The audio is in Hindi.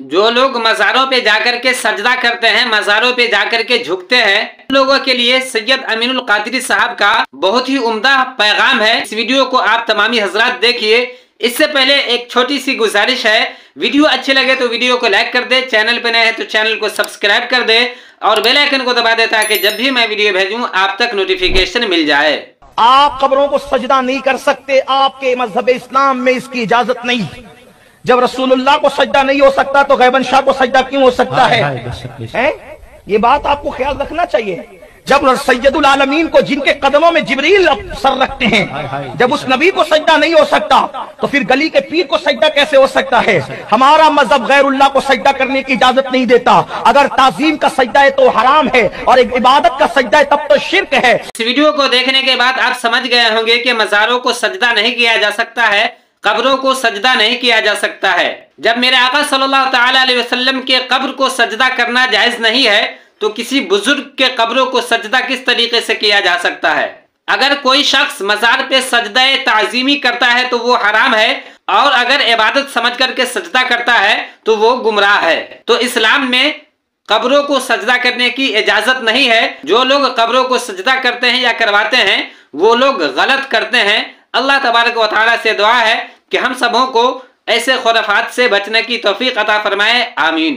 जो लोग मज़ारों पे जाकर के सजदा करते हैं, मज़ारों पे जाकर के झुकते हैं, उन लोगों के लिए सैयद अमीनुल कादरी साहब का बहुत ही उम्दा पैगाम है। इस वीडियो को आप तमामी हजरात देखिए। इससे पहले एक छोटी सी गुजारिश है, वीडियो अच्छे लगे तो वीडियो को लाइक कर दे, चैनल पे नए हैं तो चैनल को सब्सक्राइब कर दे और बेल आइकन को दबा दे ताकि जब भी मैं वीडियो भेजूं आप तक नोटिफिकेशन मिल जाए। आप कब्रों को सजदा नहीं कर सकते, आपके मजहब इस्लाम में इसकी इजाजत नहीं। जब रसूलुल्लाह को सजदा नहीं हो सकता तो गैबन शाह को सजदा क्यों हो सकता है? ये बात आपको ख्याल रखना चाहिए। जब सैयदुल आलमीन को, जिनके कदमों में जिब्रील सर रखते हैं, जब उस नबी को सजदा नहीं हो सकता तो फिर गली के पीर को सजदा कैसे हो सकता है? हमारा मजहब गैरुल्लाह को सजदा करने की इजाजत नहीं देता। अगर ताजीम का सजदा है तो हराम है और एक इबादत का सजदा है तब तो शिर्क है। इस वीडियो को देखने के बाद आप समझ गए होंगे कि मज़ारों को सजदा नहीं किया जा सकता है, कब्रों को सजदा नहीं किया जा सकता है। जब मेरे आका सल्लल्लाहु तआला अलैहि वसल्लम के कब्र को सजदा करना जायज नहीं है तो किसी बुजुर्ग के कब्रों को सजदा किस तरीके से किया जा सकता है? अगर कोई शख्स मज़ार पे सजदा ताज़ीमी करता है तो वो हराम है और अगर इबादत समझ करके सजदा करता है तो वो गुमराह है। तो इस्लाम में कब्रों को सजदा करने की इजाजत नहीं है। जो लोग कब्रों को सजदा करते हैं या करवाते हैं वो लोग गलत करते हैं। अल्लाह तबारक व तआला से दुआ है कि हम सबों को ऐसे खुराफात से बचने की तौफीक अता फरमाए। आमीन।